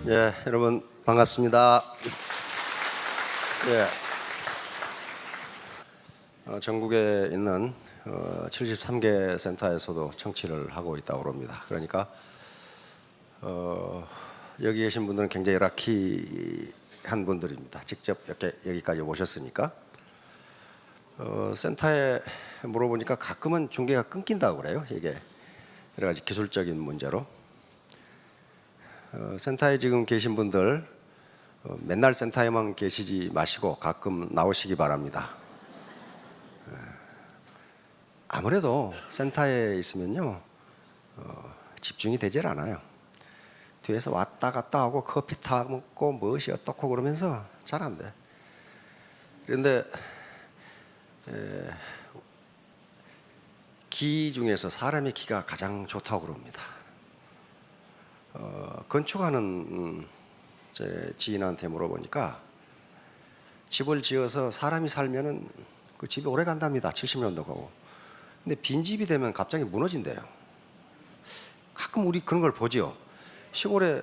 예, 여러분 반갑습니다. 예, 전국에 있는 73개 센터에서도 청취를 하고 있다고 합니다. 그러니까 여기 계신 분들은 굉장히 락키한 분들입니다. 직접 이렇게 여기까지 오셨으니까. 센터에 물어보니까 가끔은 중계가 끊긴다고 그래요. 이게 여러 가지 기술적인 문제로. 센터에 지금 계신 분들 맨날 센터에만 계시지 마시고 가끔 나오시기 바랍니다. 아무래도 센터에 있으면요 집중이 되질 않아요. 뒤에서 왔다 갔다 하고 커피 타 먹고 무엇이 어떻고 그러면서 잘 안 돼. 그런데 기 중에서 사람의 기가 가장 좋다고 그럽니다. 건축하는 제 지인한테 물어보니까 집을 지어서 사람이 살면은 그 집이 오래 간답니다. 70년도 가고. 근데 빈집이 되면 갑자기 무너진대요. 가끔 우리 그런 걸 보지요. 시골에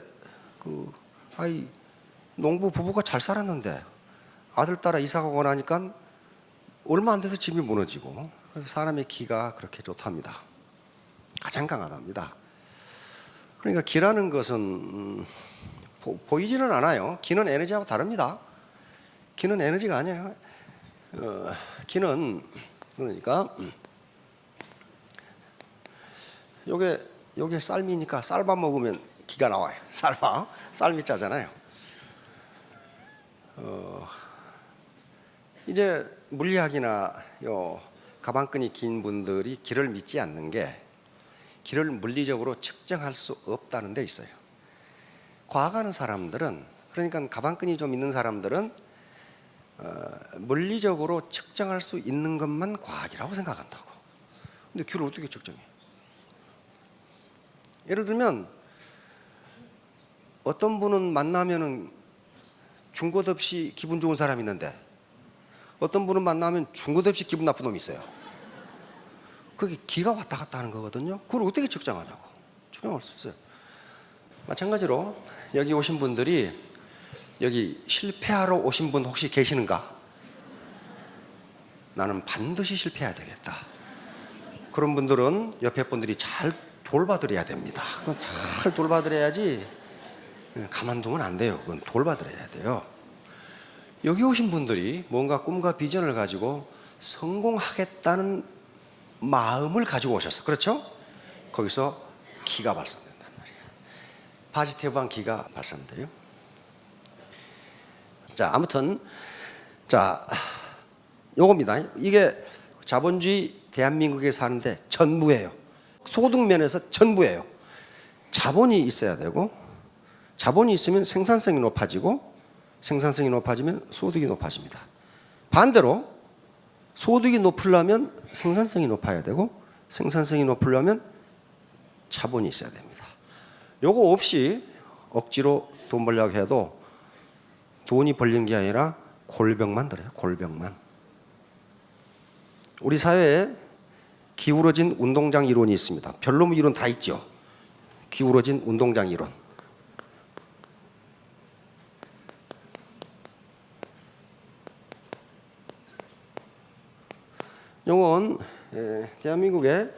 농부 부부가 잘 살았는데 아들 따라 이사 가고 나니까 얼마 안 돼서 집이 무너지고. 그래서 사람의 기가 그렇게 좋답니다. 가장 강하답니다. 그러니까 기라는 것은 보이지는 않아요. 기는 에너지하고 다릅니다. 기는 에너지가 아니에요. 기는 그러니까 요게 쌀미니까 쌀밥 먹으면 기가 나와요. 쌀미 짜잖아요. 이제 물리학이나 가방끈이 긴 분들이 기를 믿지 않는 게 기를 물리적으로 측정할 수 없다는 데 있어요. 과학하는 사람들은, 그러니까 가방끈이 좀 있는 사람들은 물리적으로 측정할 수 있는 것만 과학이라고 생각한다고. 근데 기를 어떻게 측정해? 예를 들면 어떤 분은 만나면은 준 것 없이 기분 좋은 사람이 있는데 어떤 분은 만나면 준 것 없이 기분 나쁜 놈이 있어요. 그게 기가 왔다 갔다 하는 거거든요. 그걸 어떻게 측정하냐고. 측정할 수 없어요. 마찬가지로 여기 오신 분들이 여기 실패하러 오신 분 혹시 계시는가? 나는 반드시 실패해야 되겠다. 그런 분들은 옆에 분들이 잘 돌봐드려야 됩니다. 그건 잘 돌봐드려야지 가만두면 안 돼요. 그건 돌봐드려야 돼요. 여기 오신 분들이 뭔가 꿈과 비전을 가지고 성공하겠다는 마음을 가지고 오셨어. 그렇죠? 거기서 기가 발산된단 말이야. 파지티브한 기가 발산돼요. 자, 아무튼 요겁니다. 이게 자본주의 대한민국에 사는데 전부예요. 소득 면에서 전부예요. 자본이 있어야 되고, 자본이 있으면 생산성이 높아지고, 생산성이 높아지면 소득이 높아집니다. 반대로 소득이 높으려면 생산성이 높아야 되고, 생산성이 높으려면 자본이 있어야 됩니다. 요거 없이 억지로 돈 벌려고 해도 돈이 벌리는 게 아니라 골병만 들어요. 골병만. 우리 사회에 기울어진 운동장 이론이 있습니다. 별놈 이론 다 있죠. 기울어진 운동장 이론. 이건 대한민국의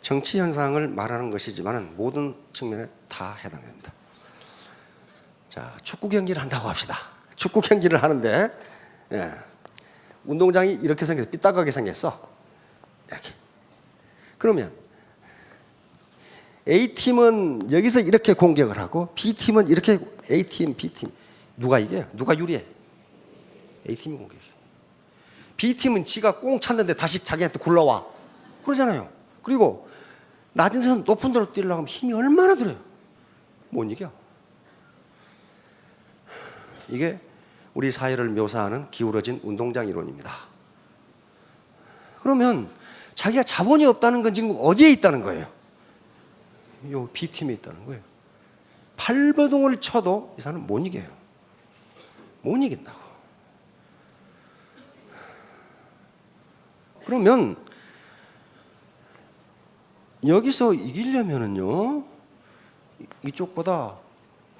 정치 현상을 말하는 것이지만 모든 측면에 다 해당됩니다. 자, 축구 경기를 한다고 합시다. 축구 경기를 하는데 운동장이 이렇게 생겼어. 삐딱하게 생겼어. 이렇게. 그러면 A팀은 여기서 이렇게 공격을 하고 B팀은 이렇게. A팀, B팀 누가 이겨요? 누가 유리해? A팀이 공격해. B팀은 지가 꽁 찼는데 다시 자기한테 굴러와. 그러잖아요. 그리고 낮은 데서 높은 데로 뛰려고 하면 힘이 얼마나 들어요. 못 이겨. 이게 우리 사회를 묘사하는 기울어진 운동장 이론입니다. 그러면 자기가 자본이 없다는 건 지금 어디에 있다는 거예요? 요 B팀에 있다는 거예요. 팔버둥을 쳐도 이 사람은 못 이겨요. 못 이긴다고. 그러면 여기서 이기려면은요, 이쪽보다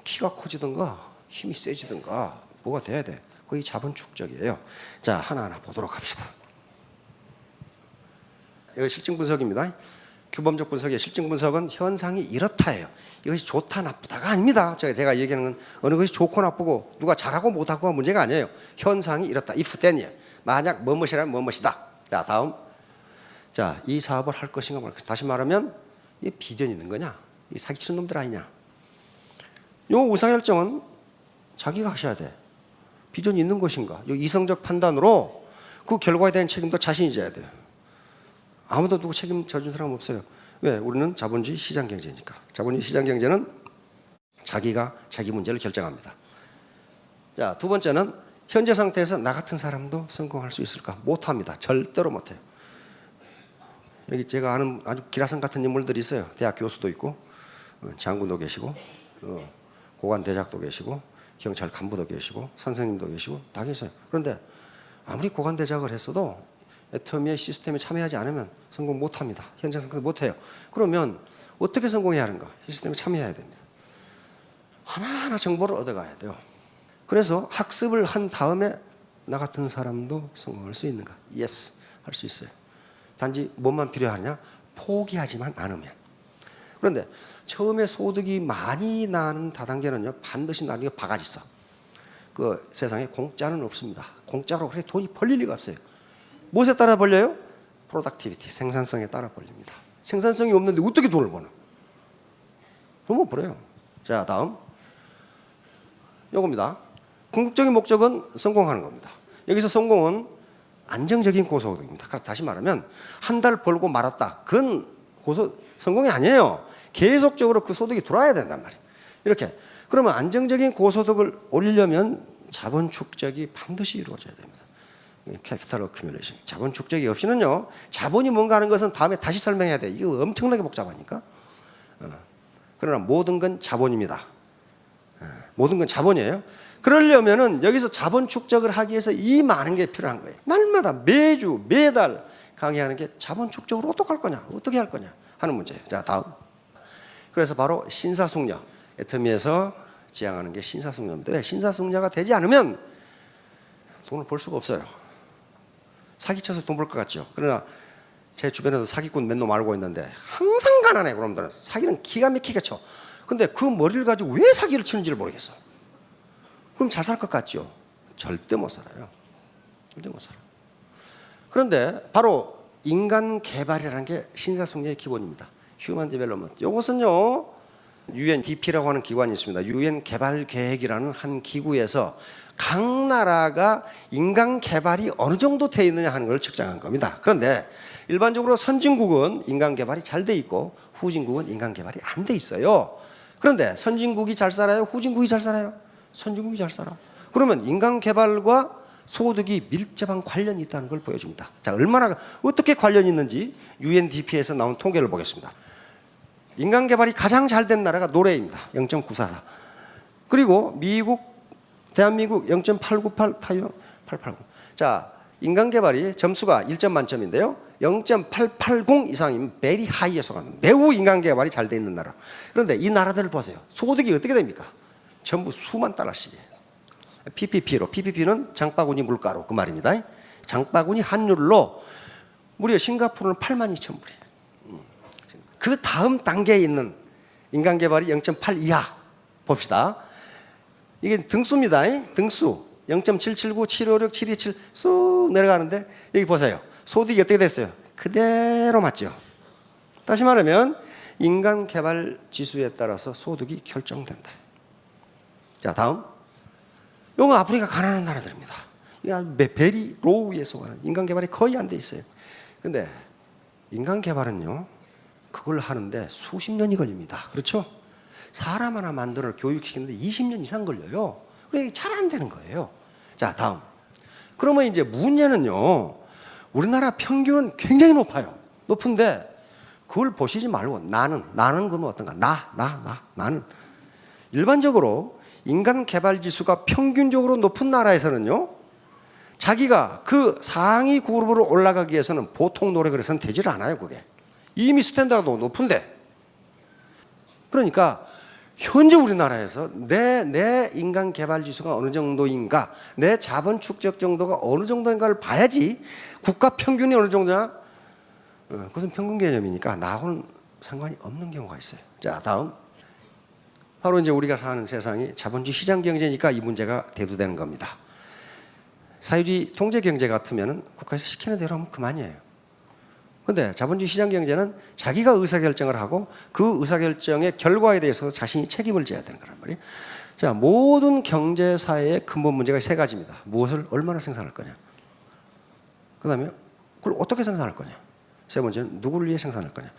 키가 커지든가 힘이 세지든가 뭐가 돼야 돼. 그게 자본 축적이에요. 자, 하나하나 보도록 합시다. 이거 실증 분석입니다. 규범적 분석의 실증 분석은 현상이 이렇다예요. 이것이 좋다 나쁘다가 아닙니다. 제가 얘기하는 건 어느 것이 좋고 나쁘고 누가 잘하고 못하고가 문제가 아니에요. 현상이 이렇다. if then이에요. 만약 뭐뭇이라면 뭐뭇이다. 자, 다음. 자, 이 사업을 할 것인가 말 것인가. 다시 말하면 이게 비전이 있는 거냐? 이 사기치는 놈들 아니냐? 요 의사결정은 자기가 하셔야 돼. 비전이 있는 것인가? 요 이성적 판단으로 그 결과에 대한 책임도 자신이 져야 돼요. 아무도 누구 책임 져준 사람 없어요. 왜? 우리는 자본주의 시장 경제니까. 자본주의 시장 경제는 자기가 자기 문제를 결정합니다. 자, 두 번째는 현재 상태에서 나 같은 사람도 성공할 수 있을까? 못합니다. 절대로 못해요. 여기 제가 아는 아주 기라성 같은 인물들이 있어요. 대학 교수도 있고, 장군도 계시고, 고관 대작도 계시고, 경찰 간부도 계시고, 선생님도 계시고 다 계세요. 그런데 아무리 고관 대작을 했어도 애터미의 시스템에 참여하지 않으면 성공 못합니다. 현장 성공 못해요. 그러면 어떻게 성공해야 하는가? 시스템에 참여해야 됩니다. 하나하나 정보를 얻어가야 돼요. 그래서 학습을 한 다음에 나 같은 사람도 성공할 수 있는가? Yes, 할 수 있어요. 단지 뭐만 필요하냐? 포기하지만 않으면. 그런데 처음에 소득이 많이 나는 다단계는요, 반드시 나중에 바가지 써. 그 세상에 공짜는 없습니다. 공짜로 그렇게 돈이 벌릴 리가 없어요. 무엇에 따라 벌려요? 프로덕티비티, 생산성에 따라 벌립니다. 생산성이 없는데 어떻게 돈을 버나? 그럼 못 벌어요. 자, 다음. 요겁니다. 궁극적인 목적은 성공하는 겁니다. 여기서 성공은 안정적인 고소득입니다. 다시 말하면 한 달 벌고 말았다. 그건 성공이 아니에요. 계속적으로 그 소득이 돌아야 된단 말이에요. 이렇게. 그러면 안정적인 고소득을 올리려면 자본 축적이 반드시 이루어져야 됩니다. 캐피탈 어큐뮬레이션. 자본 축적이 없이는요, 자본이 뭔가 하는 것은 다음에 다시 설명해야 돼요. 이거 엄청나게 복잡하니까. 그러나 모든 건 자본입니다. 모든 건 자본이에요. 그러려면은 여기서 자본 축적을 하기 위해서 이 많은 게 필요한 거예요. 날마다 매주 매달 강의하는 게 자본 축적으로 어떻게 할 거냐, 어떻게 할 거냐 하는 문제예요. 자, 다음. 그래서 바로 신사숙녀, 애터미에서 지향하는 게 신사숙녀입니다. 왜? 신사숙녀가 되지 않으면 돈을 벌 수가 없어요. 사기쳐서 돈 벌 것 같죠. 그러나 제 주변에도 사기꾼 몇 놈 알고 있는데 항상 가난해. 그놈들은 사기는 기가 막히게 쳐. 근데 그 머리를 가지고 왜 사기를 치는지를 모르겠어. 그럼 잘 살 것 같죠? 절대 못 살아요. 절대 못 살아. 그런데 바로 인간 개발이라는 게 신사숙녀의 기본입니다. 휴먼 디벨롭먼트. 이것은요, UNDP라고 하는 기관이 있습니다. UN 개발 계획이라는 한 기구에서 각 나라가 인간 개발이 어느 정도 돼 있느냐 하는 걸 측정한 겁니다. 그런데 일반적으로 선진국은 인간 개발이 잘 돼 있고 후진국은 인간 개발이 안 돼 있어요. 그런데 선진국이 잘 살아요? 후진국이 잘 살아요? 선진국이 잘 살아. 그러면 인간 개발과 소득이 밀접한 관련이 있다는 걸 보여줍니다. 자, 얼마나 어떻게 관련이 있는지 UNDP에서 나온 통계를 보겠습니다. 인간 개발이 가장 잘 된 나라가 노르웨이입니다. 0.944. 그리고 미국, 대한민국 0.898, 타이완 880. 자, 인간 개발이 점수가 1점 만점인데요. 0.880 이상이면 very high에 속합니다. 매우 인간 개발이 잘 돼 있는 나라. 그런데 이 나라들을 보세요. 소득이 어떻게 됩니까? 전부 수만 달러씩이에요. PPP는 장바구니 물가로 그 말입니다. 장바구니 환율로 무려 싱가포르는 82,000불이에요. 그 다음 단계에 있는 인간 개발이 0.8 이하 봅시다. 이게 등수입니다. 등수 0.779, 756, 727 쑥 내려가는데 여기 보세요. 소득이 어떻게 됐어요? 그대로 맞죠. 다시 말하면 인간 개발 지수에 따라서 소득이 결정된다. 자, 다음. 이건 아프리카 가난한 나라들입니다. 베리 로우에 속하는 인간 개발이 거의 안 돼 있어요. 근데 인간 개발은요, 그걸 하는데 수십 년이 걸립니다. 그렇죠? 사람 하나 만들어 교육시키는데 20년 이상 걸려요. 그래, 잘 안 되는 거예요. 자, 다음. 그러면 이제 문제는요, 우리나라 평균은 굉장히 높아요. 높은데 그걸 보시지 말고 나는 그러면 어떤가? 나는 일반적으로 인간 개발 지수가 평균적으로 높은 나라에서는요, 자기가 그 상위 그룹으로 올라가기 위해서는 보통 노력을 해서는 되지를 않아요. 그게 이미 스탠다드가 높은데. 그러니까 현재 우리나라에서 내 인간 개발 지수가 어느 정도인가, 내 자본 축적 정도가 어느 정도인가를 봐야지 국가 평균이 어느 정도냐? 그것은 평균 개념이니까 나하고는 상관이 없는 경우가 있어요. 자, 다음. 바로 이제 우리가 사는 세상이 자본주의 시장 경제니까 이 문제가 대두되는 겁니다. 사회주의 통제 경제 같으면 국가에서 시키는 대로 하면 그만이에요. 그런데 자본주의 시장 경제는 자기가 의사결정을 하고 그 의사결정의 결과에 대해서 자신이 책임을 져야 되는 거란 말이에요. 자, 모든 경제사회의 근본 문제가 세 가지입니다. 무엇을 얼마나 생산할 거냐, 그 다음에 그걸 어떻게 생산할 거냐, 세 번째는 누구를 위해 생산할 거냐,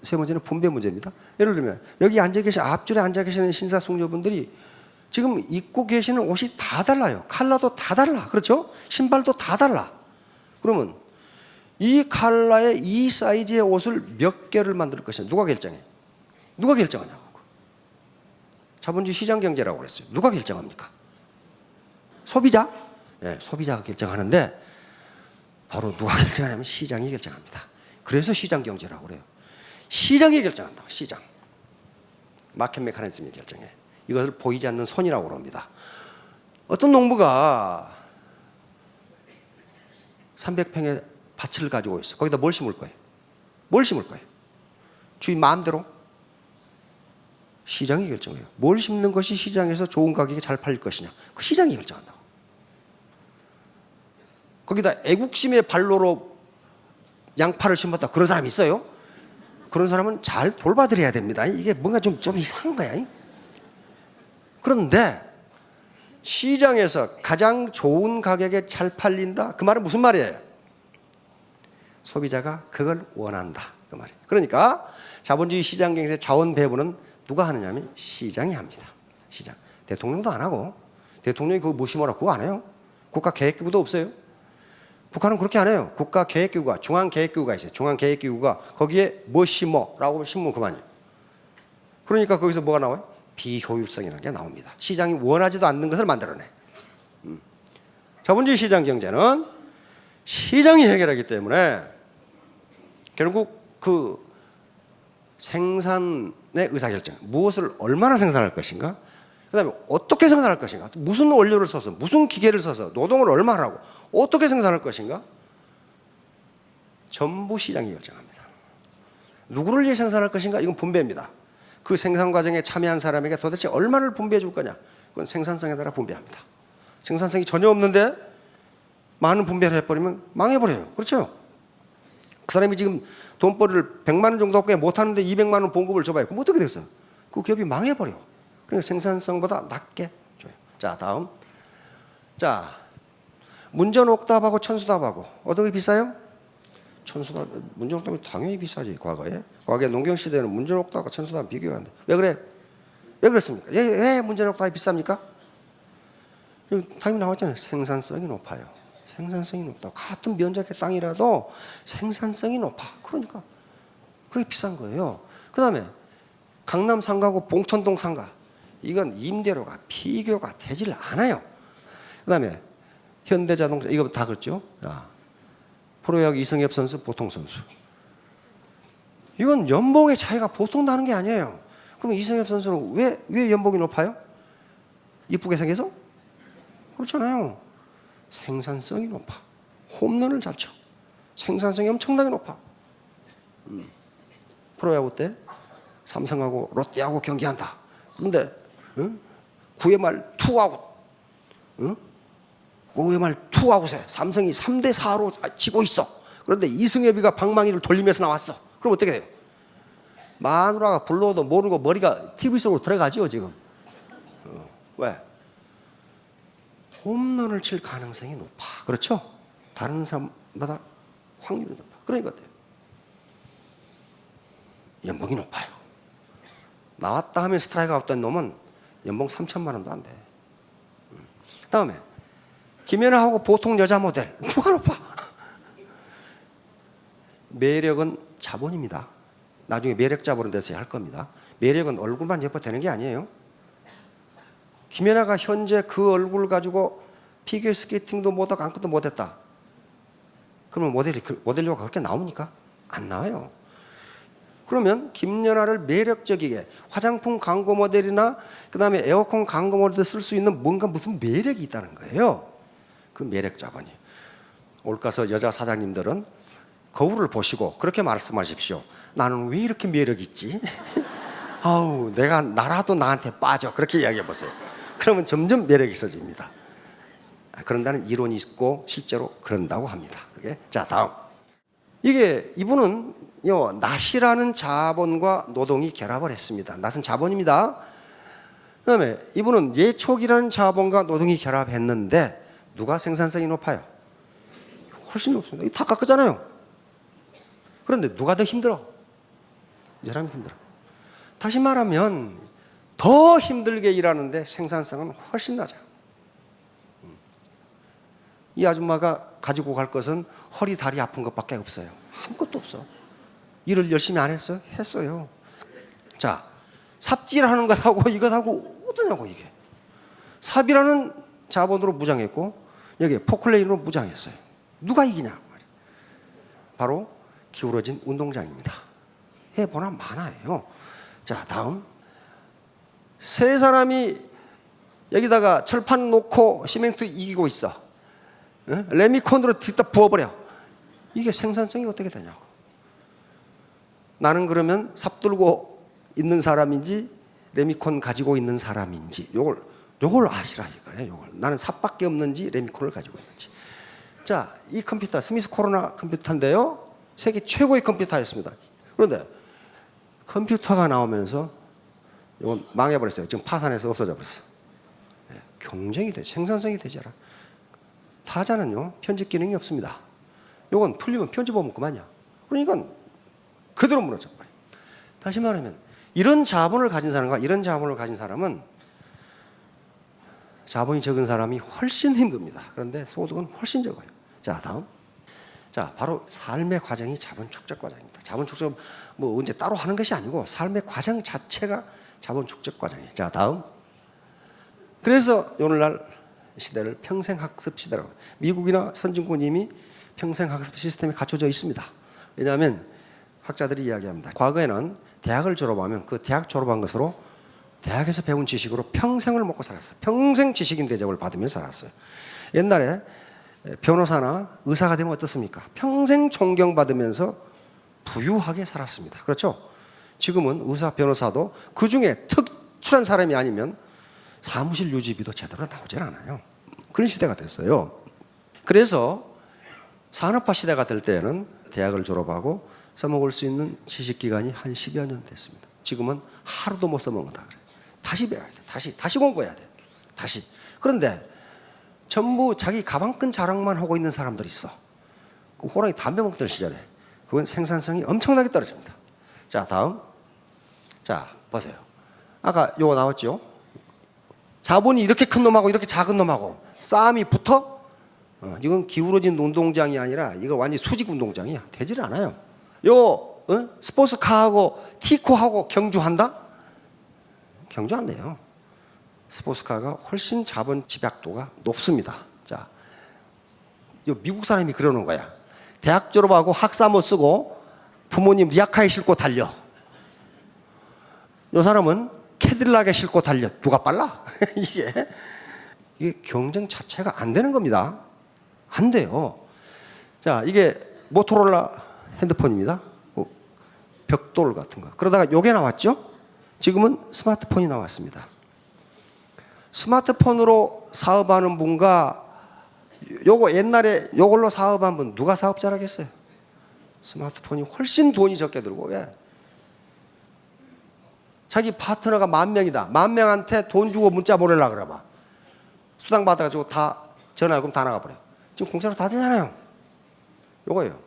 세 번째는 분배 문제입니다. 예를 들면 여기 앞줄에 앉아 계시는 신사숙녀분들이 지금 입고 계시는 옷이 다 달라요. 컬러도 다 달라. 그렇죠? 신발도 다 달라. 그러면 이 컬러의 이 사이즈의 옷을 몇 개를 만들 것이냐, 누가 결정해? 누가 결정하냐고. 자본주의 시장 경제라고 그랬어요. 누가 결정합니까? 소비자? 네, 소비자가 결정하는데 바로 누가 결정하냐면 시장이 결정합니다. 그래서 시장 경제라고 그래요. 시장이 결정한다. 시장. 마켓 메커니즘이 결정해. 이것을 보이지 않는 손이라고 합니다. 어떤 농부가 300평의 밭을 가지고 있어. 거기다 뭘 심을 거예요? 뭘 심을 거예요? 주인 마음대로? 시장이 결정해요. 뭘 심는 것이 시장에서 좋은 가격에 잘 팔릴 것이냐, 그 시장이 결정한다고. 거기다 애국심의 발로로 양파를 심었다, 그런 사람이 있어요? 그런 사람은 잘 돌봐드려야 됩니다. 이게 뭔가 좀 이상한 거야. 그런데 시장에서 가장 좋은 가격에 잘 팔린다, 그 말은 무슨 말이에요? 소비자가 그걸 원한다, 그 말이에요. 그러니까 자본주의 시장 경제 자원 배분은 누가 하느냐면 시장이 합니다. 시장. 대통령도 안 하고, 대통령이 그거 뭐 심어라 그거 안 해요. 국가계획기구도 없어요. 북한은 그렇게 안 해요. 국가계획기구가, 중앙계획기구가 있어요. 중앙계획기구가 거기에 뭐 심어라고 심으면 그만이에요. 그러니까 거기서 뭐가 나와요? 비효율성이라는 게 나옵니다. 시장이 원하지도 않는 것을 만들어내. 자본주의 시장 경제는 시장이 해결하기 때문에 결국 그 생산의 의사결정, 무엇을 얼마나 생산할 것인가, 그 다음에 어떻게 생산할 것인가, 무슨 원료를 써서, 무슨 기계를 써서, 노동을 얼마나 하고 어떻게 생산할 것인가, 전부 시장이 결정합니다. 누구를 위해 생산할 것인가, 이건 분배입니다. 그 생산 과정에 참여한 사람에게 도대체 얼마를 분배해 줄 거냐, 그건 생산성에 따라 분배합니다. 생산성이 전혀 없는데 많은 분배를 해버리면 망해버려요. 그렇죠? 그 사람이 지금 돈벌이를 100만 원 정도밖에 못하는데 200만 원 봉급을 줘봐요. 그럼 어떻게 됐어요? 그 기업이 망해버려. 그러니까 생산성보다 낮게 줘요. 자, 다음. 자, 문전옥답하고 천수답하고 어떤 게 비싸요? 천수답, 문전옥답이 당연히 비싸지. 과거에 농경시대에는 문전옥답과 천수답 비교가 안 돼. 왜 그래? 왜 그렇습니까? 왜 문전옥답이 비쌉니까? 답이 나왔잖아요. 생산성이 높아요. 생산성이 높다. 같은 면적의 땅이라도 생산성이 높아. 그러니까 그게 비싼 거예요. 그 다음에 강남 상가고 봉천동 상가, 이건 임대료가 비교가 되질 않아요. 그 다음에 현대자동차, 이거 다 그렇죠. 프로야구 이승엽 선수, 보통 선수, 이건 연봉의 차이가 보통 나는 게 아니에요. 그럼 이승엽 선수는 왜 연봉이 높아요? 이쁘게 생겨서? 그렇잖아요. 생산성이 높아. 홈런을 잘 쳐. 생산성이 엄청나게 높아. 프로야구 때 삼성하고 롯데하고 경기한다. 그런데 9회 말 투아웃, 9회 말 투아웃에 삼성이 3대4로 지고 있어. 그런데 이승엽이가 방망이를 돌리면서 나왔어. 그럼 어떻게 돼요? 마누라가 불러도 모르고 머리가 TV 속으로 들어가죠 지금. 왜? 홈런을 칠 가능성이 높아. 그렇죠? 다른 사람보다 확률이 높아. 그러니까 어때요? 연봉이 높아요. 나왔다 하면 스트라이크가 없던 놈은 연봉 3천만 원도 안 돼. 다음에 김연아하고 보통 여자 모델 누가 높아? 매력은 자본입니다. 나중에 매력 자본에 대해서 할 겁니다. 매력은 얼굴만 예뻐 되는 게 아니에요. 김연아가 현재 그 얼굴을 가지고 피겨스케이팅도 못하고 아무것도 못했다. 그러면 모델료가 그렇게 나옵니까? 안 나와요. 그러면 김연아를 매력적이게 화장품 광고 모델이나 그다음에 에어컨 광고 모델도 쓸 수 있는 뭔가 무슨 매력이 있다는 거예요. 그 매력 자본이. 올가서 여자 사장님들은 거울을 보시고 그렇게 말씀하십시오. 나는 왜 이렇게 매력 있지? 아우, 나라도 나한테 빠져. 그렇게 이야기해 보세요. 그러면 점점 매력이 있어집니다. 그런다는 이론이 있고 실제로 그런다고 합니다. 그게. 자, 다음. 이분은 낫이라는 자본과 노동이 결합을 했습니다. 낫은 자본입니다. 그다음에 이분은 예촉이라는 자본과 노동이 결합했는데 누가 생산성이 높아요? 훨씬 높습니다. 이거 다 깎았잖아요. 그런데 누가 더 힘들어? 이 사람이 힘들어. 다시 말하면 더 힘들게 일하는데 생산성은 훨씬 낮아. 이 아줌마가 가지고 갈 것은 허리 다리 아픈 것밖에 없어요. 아무것도 없어. 일을 열심히 안 했어요? 했어요. 자, 삽질하는 것하고 이것하고 어떠냐고 이게. 삽이라는 자본으로 무장했고 여기 포클레인으로 무장했어요. 누가 이기냐? 바로 기울어진 운동장입니다. 해보나 마나예요. 자, 다음. 세 사람이 여기다가 철판 놓고 시멘트 이기고 있어. 레미콘으로 뒤따 부어버려. 이게 생산성이 어떻게 되냐고. 나는 그러면 삽 들고 있는 사람인지 레미콘 가지고 있는 사람인지 요걸 아시라 이거예요. 나는 삽밖에 없는지 레미콘을 가지고 있는지. 자, 이 컴퓨터 스미스 코로나 컴퓨터인데요. 세계 최고의 컴퓨터였습니다. 그런데 컴퓨터가 나오면서 이건 망해버렸어요. 지금 파산해서 없어져 버렸어. 경쟁이 되지, 생산성이 되지 않아. 타자는요 편집 기능이 없습니다. 이건 틀리면 편집하면 그만이야. 그러니까 그대로 무너져 버려. 다시 말하면 이런 자본을 가진 사람과 이런 자본을 가진 사람은 자본이 적은 사람이 훨씬 힘듭니다. 그런데 소득은 훨씬 적어요. 자, 다음. 자, 바로 삶의 과정이 자본 축적 과정입니다. 자본 축적 뭐 언제 따로 하는 것이 아니고 삶의 과정 자체가 자본 축적 과정이에요. 자, 다음. 그래서 오늘날 시대를 평생학습 시대라고. 미국이나 선진국 이미 평생학습 시스템이 갖춰져 있습니다. 왜냐하면 학자들이 이야기합니다. 과거에는 대학을 졸업하면 그 대학 졸업한 것으로 대학에서 배운 지식으로 평생을 먹고 살았어요. 평생 지식인 대접을 받으면서 살았어요. 옛날에 변호사나 의사가 되면 어떻습니까? 평생 존경받으면서 부유하게 살았습니다. 그렇죠? 지금은 의사, 변호사도 그 중에 특출한 사람이 아니면 사무실 유지비도 제대로 나오질 않아요. 그런 시대가 됐어요. 그래서 산업화 시대가 될 때에는 대학을 졸업하고 써먹을 수 있는 지식기간이 한 10여 년 됐습니다. 지금은 하루도 못 써먹는다 그래요. 다시 배워야 돼. 다시 공부해야 돼. 다시. 그런데 전부 자기 가방끈 자랑만 하고 있는 사람들이 있어. 그 호랑이 담배 먹던 시절에 그건 생산성이 엄청나게 떨어집니다. 자, 다음. 자, 보세요. 아까 요거 나왔죠? 자본이 이렇게 큰 놈하고 이렇게 작은 놈하고 싸움이 붙어? 이건 기울어진 운동장이 아니라 이거 완전히 수직 운동장이야. 되질 않아요. 스포츠카하고 티코하고 경주한다? 경주 안 돼요. 스포츠카가 훨씬 자본 집약도가 높습니다. 자, 미국 사람이 그러는 거야. 대학 졸업하고 학사모 쓰고 부모님 리아카에 싣고 달려. 이 사람은 캐딜락에 싣고 달려. 누가 빨라? 이게 경쟁 자체가 안 되는 겁니다. 안 돼요. 자, 이게 모토로라 핸드폰입니다. 벽돌 같은 거. 그러다가 요게 나왔죠? 지금은 스마트폰이 나왔습니다. 스마트폰으로 사업하는 분과 요거 옛날에 요걸로 사업한 분 누가 사업 잘하겠어요? 스마트폰이 훨씬 돈이 적게 들고. 왜? 자기 파트너가 10,000명이다. 10,000명한테 돈 주고 문자 보내려고 그래봐. 수당 받아가지고 다 전화요금 다 나가버려. 지금 공짜로 다 되잖아요. 요거예요.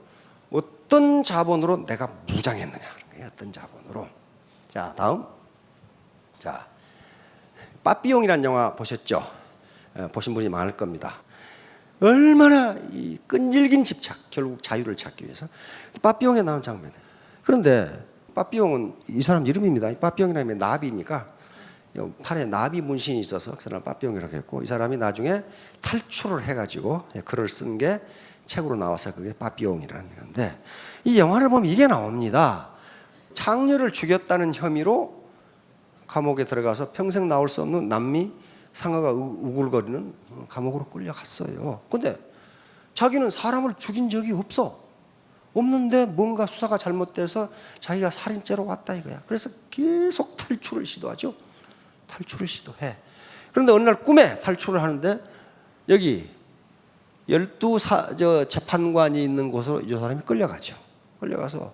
어떤 자본으로 내가 무장했느냐. 어떤 자본으로. 자, 다음. 자, 빠삐용이라는 영화 보셨죠? 보신 분이 많을 겁니다. 얼마나 이 끈질긴 집착, 결국 자유를 찾기 위해서 빠삐용에 나온 장면이에요. 그런데 빠삐용은 이 사람 이름입니다. 빠삐용이라면 나비니까 팔에 나비 문신이 있어서 그 사람 빠삐용이라고 했고, 이 사람이 나중에 탈출을 해가지고 글을 쓴 게 책으로 나와서 그게 빠삐용이라는 건데, 이 영화를 보면 이게 나옵니다. 상녀를 죽였다는 혐의로 감옥에 들어가서 평생 나올 수 없는 남미 상어가 우글거리는 감옥으로 끌려갔어요. 근데 자기는 사람을 죽인 적이 없는데 뭔가 수사가 잘못돼서 자기가 살인죄로 왔다 이거야. 그래서 계속 탈출을 시도하죠. 탈출을 시도해. 그런데 어느 날 꿈에 탈출을 하는데 여기 12 재판관이 있는 곳으로 이 사람이 끌려가죠. 끌려가서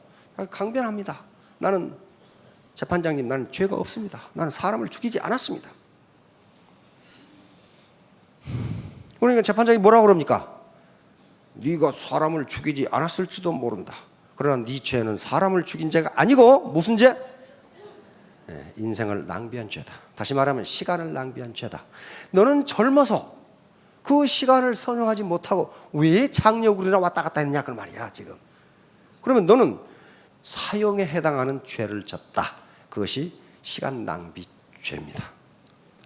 강변합니다. 나는 재판장님, 나는 죄가 없습니다. 나는 사람을 죽이지 않았습니다. 그러니까 재판장이 뭐라고 그럽니까? 네가 사람을 죽이지 않았을지도 모른다. 그러나 네 죄는 사람을 죽인 죄가 아니고 무슨 죄? 인생을 낭비한 죄다. 다시 말하면 시간을 낭비한 죄다. 너는 젊어서 그 시간을 선용하지 못하고 왜 장려구리나 왔다 갔다 했냐 그 말이야 지금. 그러면 너는 사형에 해당하는 죄를 졌다. 그것이 시간 낭비죄입니다.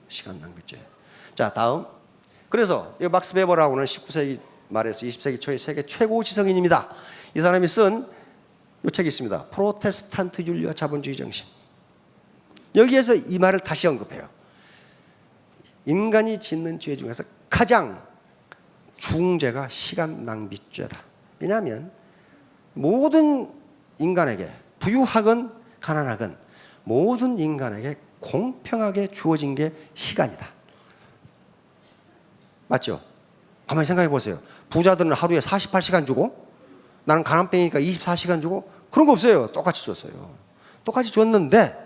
시간 낭비죄. 자, 다음. 그래서 이 막스 베버라고는 19세기 말에서 20세기 초의 세계 최고 지성인입니다. 이 사람이 쓴 이 책이 있습니다. 프로테스탄트 윤리와 자본주의 정신. 여기에서 이 말을 다시 언급해요. 인간이 짓는 죄 중에서 가장 중죄가 시간 낭비죄다. 왜냐하면 모든 인간에게 부유하건 가난하건 모든 인간에게 공평하게 주어진 게 시간이다. 맞죠? 가만히 생각해 보세요. 부자들은 하루에 48시간 주고 나는 가난뱅이니까 24시간 주고 그런 거 없어요. 똑같이 줬어요. 똑같이 줬는데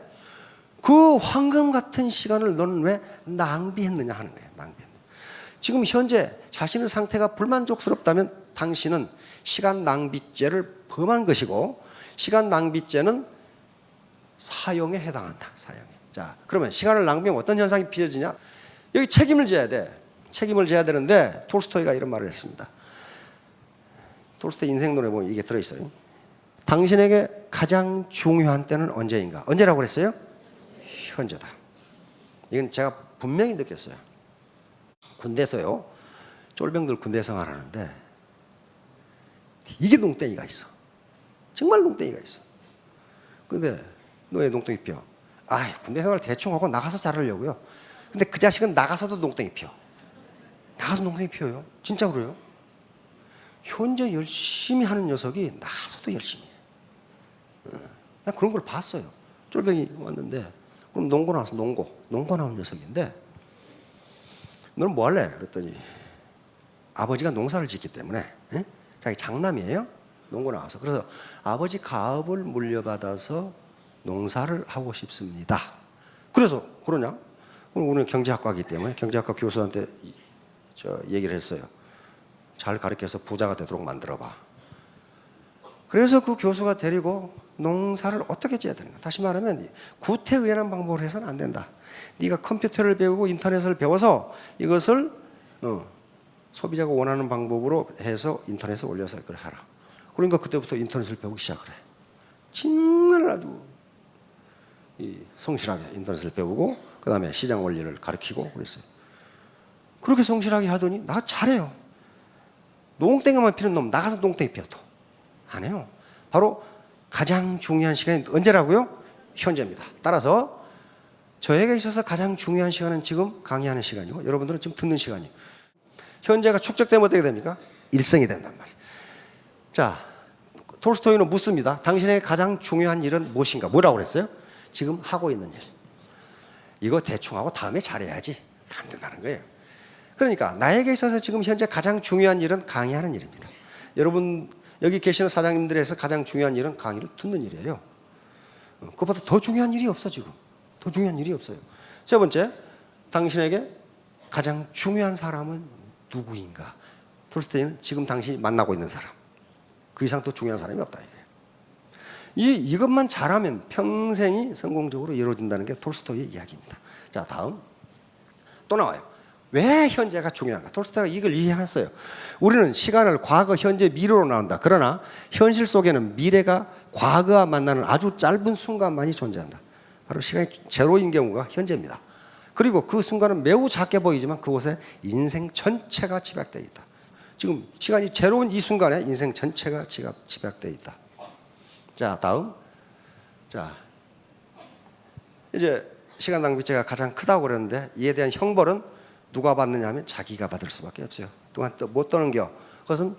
그 황금 같은 시간을 너는 왜 낭비했느냐 하는 거예요. 낭비했느냐. 지금 현재 자신의 상태가 불만족스럽다면 당신은 시간 낭비죄를 범한 것이고 시간 낭비죄는 사형에 해당한다. 사형에. 자, 그러면 시간을 낭비하면 어떤 현상이 빚어지냐? 여기 책임을 져야 돼. 책임을 져야 되는데 톨스토이가 이런 말을 했습니다. 톨스토이 인생론에 보면 이게 들어있어요. 당신에게 가장 중요한 때는 언제인가? 언제라고 그랬어요? 현재다. 이건 제가 분명히 느꼈어요. 군대에서요. 쫄병들 군대 생활하는데 이게 농땡이가 있어. 정말 농땡이가 있어. 근데 너 왜 농땡이 피워? 아, 군대 생활 대충 하고 나가서 자르려고요. 근데 그 자식은 나가서도 농땡이 피워. 나가서 농땡이 피워요. 진짜 그래요. 현재 열심히 하는 녀석이 나가서도 열심히 해. 나 그런 걸 봤어요. 쫄병이 왔는데 그럼 농고 나와서 농고 나온 녀석인데 너는 뭐 할래? 그랬더니 아버지가 농사를 짓기 때문에 자기 장남이에요. 농고 나와서. 그래서 아버지 가업을 물려받아서 농사를 하고 싶습니다. 그래서 그러냐? 우리는 경제학과이기 때문에 경제학과 교수한테 얘기를 했어요. 잘 가르쳐서 부자가 되도록 만들어봐. 그래서 그 교수가 데리고 농사를 어떻게 지어야 되는가. 다시 말하면 구태의연한 방법으로 해서는 안 된다. 네가 컴퓨터를 배우고 인터넷을 배워서 이것을 소비자가 원하는 방법으로 해서 인터넷에 올려서 그걸 하라. 그러니까 그때부터 인터넷을 배우기 시작을 해. 정말 아주 성실하게 인터넷을 배우고 그 다음에 시장 원리를 가르치고 그랬어요. 그렇게 성실하게 하더니 나 잘해요. 농땡이만 피는 놈 나가서 농땡이 피워도 안 해요. 바로 가장 중요한 시간이 언제라고요? 현재입니다. 따라서 저에게 있어서 가장 중요한 시간은 지금 강의하는 시간이고 여러분들은 지금 듣는 시간이에요. 현재가 축적되면 어떻게 됩니까? 일성이 된단 말이에요. 자, 톨스토이는 묻습니다. 당신에게 가장 중요한 일은 무엇인가? 뭐라고 그랬어요? 지금 하고 있는 일. 이거 대충 하고 다음에 잘해야지. 안 된다는 거예요. 그러니까 나에게 있어서 지금 현재 가장 중요한 일은 강의하는 일입니다. 여러분 여기 계시는 사장님들에서 가장 중요한 일은 강의를 듣는 일이에요. 그것보다 더 중요한 일이 없어 지금. 더 중요한 일이 없어요. 세 번째, 당신에게 가장 중요한 사람은 누구인가? 톨스토이는 지금 당신이 만나고 있는 사람. 그 이상 더 중요한 사람이 없다 이거예요. 이것만 잘하면 평생이 성공적으로 이루어진다는 게 톨스토이의 이야기입니다. 자, 다음 또 나와요. 왜 현재가 중요한가? 톨스토이가 이걸 이해했어요. 우리는 시간을 과거, 현재, 미래로 나눈다. 그러나 현실 속에는 미래가 과거와 만나는 아주 짧은 순간만이 존재한다. 바로 시간이 제로인 경우가 현재입니다. 그리고 그 순간은 매우 작게 보이지만 그곳에 인생 전체가 집약되어 있다. 지금 시간이 제로인 이 순간에 인생 전체가 집약되어 있다. 자, 다음. 자, 이제 시간 낭비죄가 가장 크다고 그러는데 이에 대한 형벌은 누가 받느냐 하면 자기가 받을 수밖에 없어요. 또한 못 떠는겨. 그것은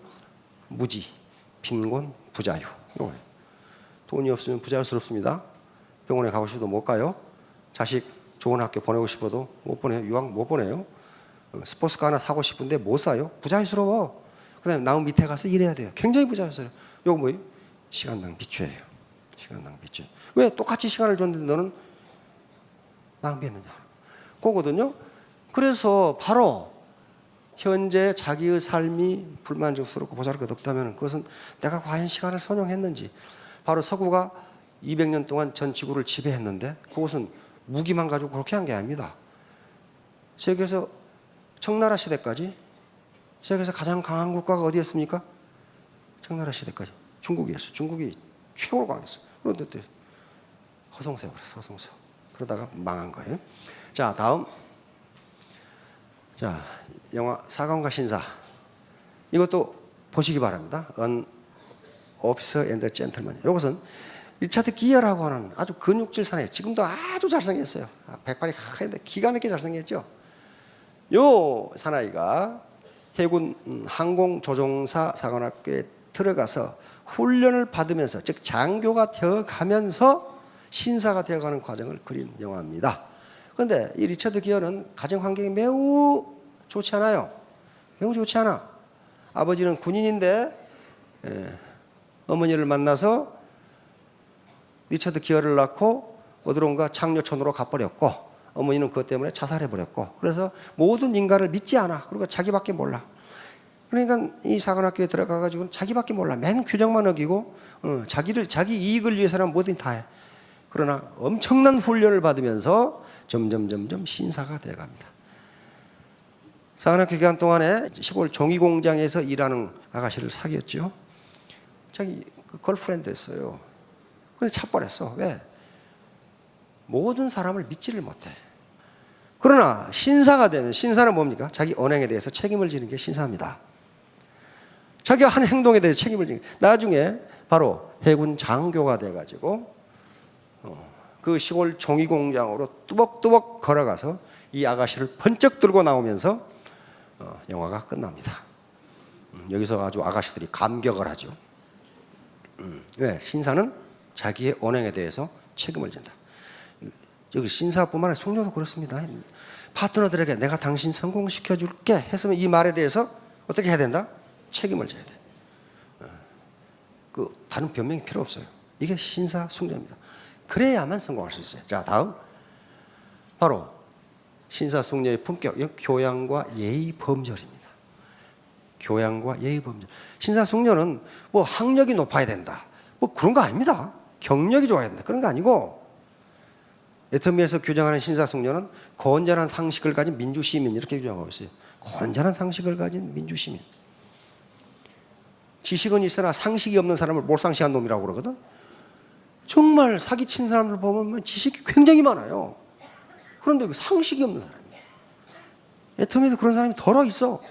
무지, 빈곤, 부자유. 돈이 없으면 부자유스럽습니다. 병원에 가고 싶어도 못 가요. 자식 좋은 학교 보내고 싶어도 못 보내요. 유학 못 보내요. 스포츠카 하나 사고 싶은데 못 사요. 부자유스러워. 그다음에 나무 밑에 가서 일해야 돼요. 굉장히 부자유스러워요. 이거 뭐예요? 시간 낭비죄예요. 시간 낭비죄. 왜 똑같이 시간을 줬는데 너는 낭비했느냐? 그거거든요. 그래서 바로 현재 자기의 삶이 불만족스럽고 보잘것없다면 그것은 내가 과연 시간을 선용했는지, 바로 서구가 200년 동안 전 지구를 지배했는데 그것은 무기만 가지고 그렇게 한 게 아닙니다. 세계에서 청나라 시대까지 세계에서 가장 강한 국가가 어디였습니까? 청나라 시대까지 중국이었어요. 중국이 최고로 강했어요. 그런데 허송세월, 허송세월. 그러다가 망한 거예요. 자, 다음. 자, 영화 사관과 신사. 이것도 보시기 바랍니다. An Officer and a Gentleman. 이것은 리차드 기어라고 하는 아주 근육질 사나이. 지금도 아주 잘생겼어요. 백발이 하얀데 기가 막히게 잘생겼죠. 요 사나이가 해군 항공조종사 사관학교에 들어가서 훈련을 받으면서, 즉 장교가 되어가면서 신사가 되어가는 과정을 그린 영화입니다. 그런데 이 리처드 기어는 가정 환경이 매우 좋지 않아요. 매우 좋지 않아. 아버지는 군인인데 어머니를 만나서 리처드 기어를 낳고 어디론가 장려촌으로 가버렸고, 어머니는 그것 때문에 자살해버렸고, 그래서 모든 인간을 믿지 않아. 그리고 자기밖에 몰라. 그러니까 이 사관학교에 들어가가지고는 자기밖에 몰라. 맨 규정만 어기고 자기 이익을 위해서는 뭐든 다 해. 그러나 엄청난 훈련을 받으면서 점점 신사가 되어갑니다. 사관학교 기간 동안에 시골 종이 공장에서 일하는 아가씨를 사귀었죠. 자기 걸프렌드였어요. 그래서 차버렸어. 왜? 모든 사람을 믿지를 못해. 그러나 신사가 되면, 신사는 뭡니까? 자기 언행에 대해서 책임을 지는 게 신사입니다. 자기가 한 행동에 대해서 책임을 지는 게. 나중에 바로 해군 장교가 돼가지고 그 시골 종이 공장으로 뚜벅뚜벅 걸어가서 이 아가씨를 번쩍 들고 나오면서 영화가 끝납니다. 여기서 아주 아가씨들이 감격을 하죠. 왜? 신사는 자기의 언행에 대해서 책임을 진다. 여기 신사뿐만 아니라 숙녀도 그렇습니다. 파트너들에게 내가 당신 성공시켜줄게 했으면 이 말에 대해서 어떻게 해야 된다? 책임을 져야 돼. 그 다른 변명이 필요 없어요. 이게 신사 숙녀입니다. 그래야만 성공할 수 있어요. 자, 다음. 바로 신사 숙녀의 품격, 교양과 예의 범절입니다. 교양과 예의 범절. 신사 숙녀는 뭐 학력이 높아야 된다, 뭐 그런 거 아닙니다. 경력이 좋아야 된다, 그런 거 아니고, 애터미에서 규정하는 신사 숙녀는 건전한 상식을 가진 민주 시민, 이렇게 규정하고 있어요. 건전한 상식을 가진 민주 시민. 지식은 있으나 상식이 없는 사람을 몰상식한 놈이라고 그러거든. 정말 사기친 사람들 보면 지식이 굉장히 많아요. 그런데 상식이 없는 사람이에요. 애터미도 그런 사람이 덜어 있어.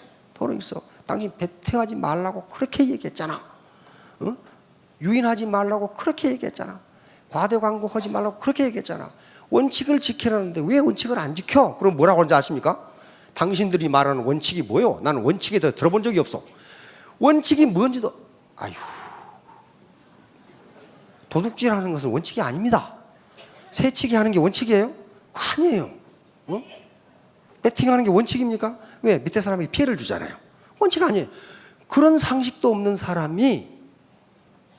당신 베팅하지 말라고 그렇게 얘기했잖아. 유인하지 말라고 그렇게 얘기했잖아. 과대 광고하지 말라고 그렇게 얘기했잖아. 원칙을 지키라는데 왜 원칙을 안 지켜? 그럼 뭐라고 하는지 아십니까? 당신들이 말하는 원칙이 뭐요? 나는 원칙에 대해 들어본 적이 없어. 원칙이 뭔지도, 아휴. 도둑질하는 것은 원칙이 아닙니다. 새치기 하는 게 원칙이에요? 아니에요. 배팅하는 게 원칙입니까? 왜? 밑에 사람에게 피해를 주잖아요. 원칙 아니에요. 그런 상식도 없는 사람이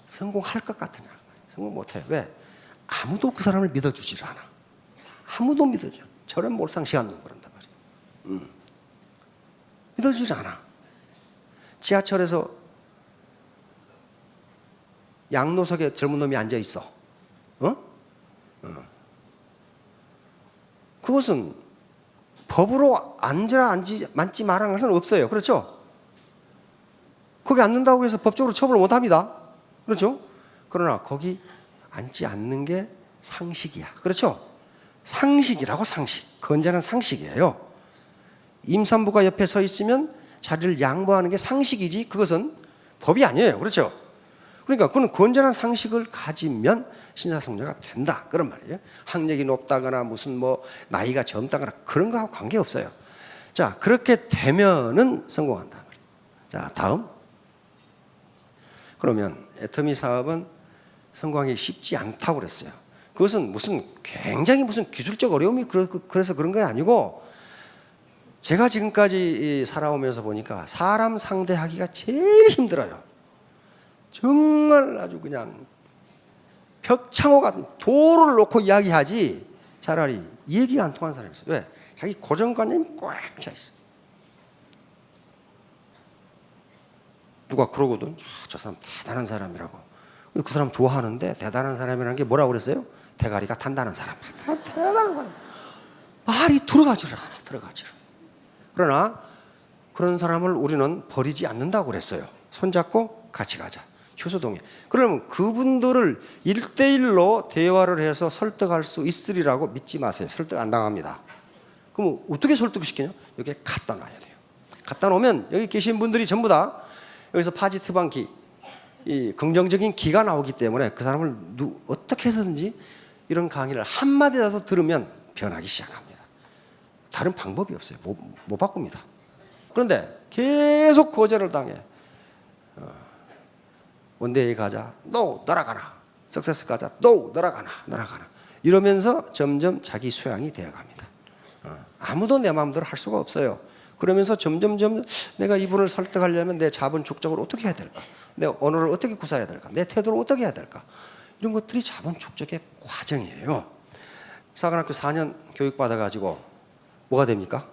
성공할 것 같으냐? 성공 못해요. 왜? 아무도 그 사람을 믿어주질 않아. 아무도 믿어줘. 저런 몰상식한 놈 그런단 말이에요. 믿어주지 않아. 지하철에서 양노석에 젊은 놈이 앉아 있어. 그것은 법으로 앉지 말하는 것은 없어요. 그렇죠? 거기 앉는다고 해서 법적으로 처벌을 못 합니다. 그렇죠? 그러나 거기 앉지 않는 게 상식이야. 그렇죠? 상식이라고, 상식. 건전한 상식이에요. 임산부가 옆에 서 있으면 자리를 양보하는 게 상식이지 그것은 법이 아니에요. 그렇죠? 그러니까 그는 건전한 상식을 가지면 신사성녀가 된다, 그런 말이에요. 학력이 높다거나 무슨 뭐 나이가 젊다거나 그런 거하고 관계없어요. 자, 그렇게 되면은 성공한다 말이에요. 자, 다음. 그러면 애터미 사업은 성공하기 쉽지 않다고 그랬어요. 그것은 무슨 굉장히 무슨 기술적 어려움이 그래서 그런 게 아니고, 제가 지금까지 살아오면서 보니까 사람 상대하기가 제일 힘들어요. 정말 아주 그냥 벽창호 같은 돌을 놓고 이야기하지 차라리 얘기가 안 통하는 사람이 있어요. 왜? 자기 고정관념이 꽉 차 있어요. 누가 그러거든. 저 사람 대단한 사람이라고. 그 사람 좋아하는데, 대단한 사람이라는 게 뭐라고 그랬어요? 대가리가 단단한 사람. 대단한 사람. 말이 들어가지를 않아. 들어가지를. 그러나 그런 사람을 우리는 버리지 않는다고 그랬어요. 손잡고 같이 가자. 효소동에. 그러면 그분들을 1대1로 대화를 해서 설득할 수 있으리라고 믿지 마세요. 설득 안 당합니다. 그럼 어떻게 설득시키냐? 여기에 갖다 놔야 돼요. 갖다 놓으면 여기 계신 분들이 전부 다 여기서 파지티브한 기, 이 긍정적인 기가 나오기 때문에 그 사람을 어떻게 해서든지 이런 강의를 한마디라도 들으면 변하기 시작합니다. 다른 방법이 없어요. 못 바꿉니다. 그런데 계속 거절을 당해. 원데이 가자. No, 날아가나. 석세스 가자. No, 날아가나. 이러면서 점점 자기 수양이 되어갑니다. 아무도 내 마음대로 할 수가 없어요. 그러면서 점점점 내가 이분을 설득하려면 내 자본 축적을 어떻게 해야 될까? 내 언어를 어떻게 구사해야 될까? 내 태도를 어떻게 해야 될까? 이런 것들이 자본 축적의 과정이에요. 사관학교 4년 교육받아가지고 뭐가 됩니까?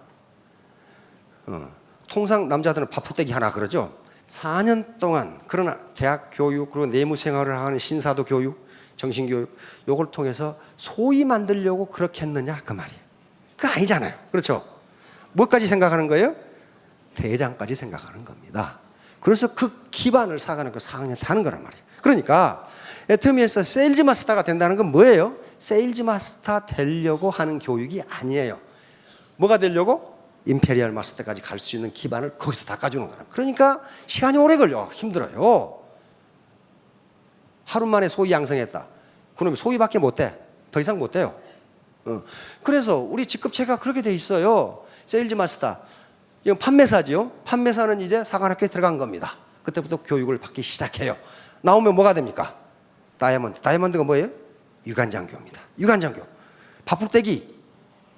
통상 남자들은 밥풀떼기 하나 그러죠. 4년 동안 그러나 대학 교육 그리고 내무 생활을 하는 신사도 교육, 정신교육 요걸 통해서 소위 만들려고 그렇게 했느냐 그 말이에요. 그거 아니잖아요. 그렇죠? 뭐까지 생각하는 거예요? 대장까지 생각하는 겁니다. 그래서 그 기반을 사관학교 4학년 타는 거란 말이에요. 그러니까 애터미에서 세일즈 마스터가 된다는 건 뭐예요? 세일즈 마스터 되려고 하는 교육이 아니에요. 뭐가 되려고? 임페리얼 마스터까지 갈 수 있는 기반을 거기서 닦아주는 거예요. 그러니까 시간이 오래 걸려. 힘들어요. 하루 만에 소위 양성했다. 그놈이 소위밖에 못 돼. 더 이상 못 돼요. 그래서 우리 직급체가 그렇게 돼 있어요. 세일즈 마스터. 이건 판매사지요. 판매사는 이제 사관학교에 들어간 겁니다. 그때부터 교육을 받기 시작해요. 나오면 뭐가 됩니까? 다이아몬드. 다이아몬드가 뭐예요? 유관장교입니다. 유관장교. 밥풀떼기.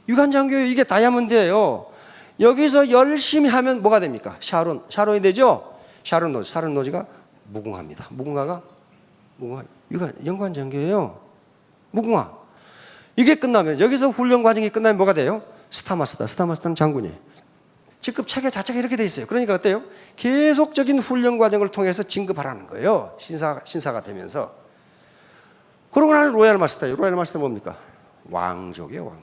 유관장교 이게 다이아몬드예요. 여기서 열심히 하면 뭐가 됩니까? 샤론이 되죠? 샤론 노지가 무궁화입니다. 무궁화 연관장교예요. 무궁화. 이게 끝나면 여기서 훈련 과정이 끝나면 뭐가 돼요? 스타마스터는 장군이에요. 직급 체계 자체가 이렇게 돼 있어요. 그러니까 어때요? 계속적인 훈련 과정을 통해서 진급하라는 거예요. 신사가 되면서. 그러고 나면 로얄 마스터예요. 로얄 마스터 뭡니까? 왕족이에요.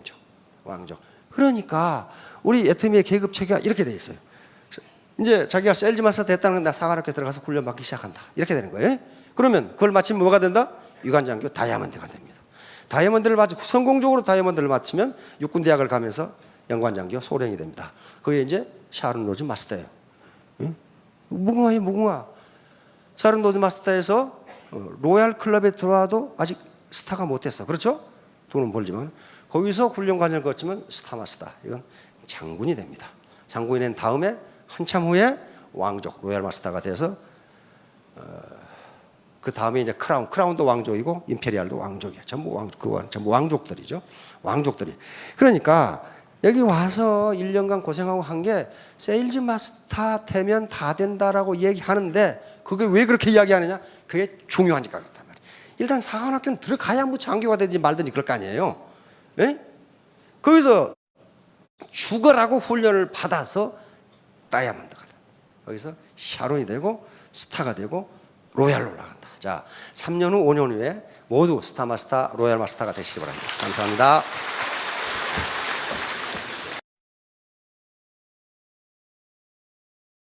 왕족. 그러니까 우리 애터미의 계급 체계가 이렇게 돼 있어요. 이제 자기가 세일즈 마스터 됐다는 나 사관학교에 들어가서 훈련 받기 시작한다. 이렇게 되는 거예요. 그러면 그걸 마치면 뭐가 된다? 유관장교 다이아몬드가 됩니다. 다이아몬드를 마치고 성공적으로 다이아몬드를 마치면 육군대학을 가면서 연관장교 소령이 됩니다. 그게 이제 샤론 로즈 마스터예요. 응? 무궁화예요, 무궁화. 샤론 로즈 마스터에서 로얄 클럽에 들어와도 아직 스타가 못했어. 그렇죠? 돈은 벌지만 거기서 훈련 과정을 거치면 스타 마스터. 이건 장군이 됩니다. 장군이 된 다음에 한참 후에 왕족 로얄 마스터가 돼서 그 다음에 이제 크라운도 왕족이고 임페리얼도 왕족이에요. 전부 왕족들이죠. 왕족들이. 그러니까 여기 와서 1년간 고생하고 한 게 세일즈 마스터 되면 다 된다라고 얘기하는데 그게 왜 그렇게 이야기하느냐? 그게 중요한 것 같단 말이에요. 일단 사관학교는 들어가야 뭐 장교가 되든지 말든지 그럴 거 아니에요. 예? 거기서 죽어라고 훈련을 받아서 다이아몬드가 된다. 거기서 샤론이 되고 스타가 되고 로얄로 올라간다. 자, 3년 후, 5년 후에 모두 스타 마스터, 로얄 마스터가 되시기 바랍니다. 감사합니다.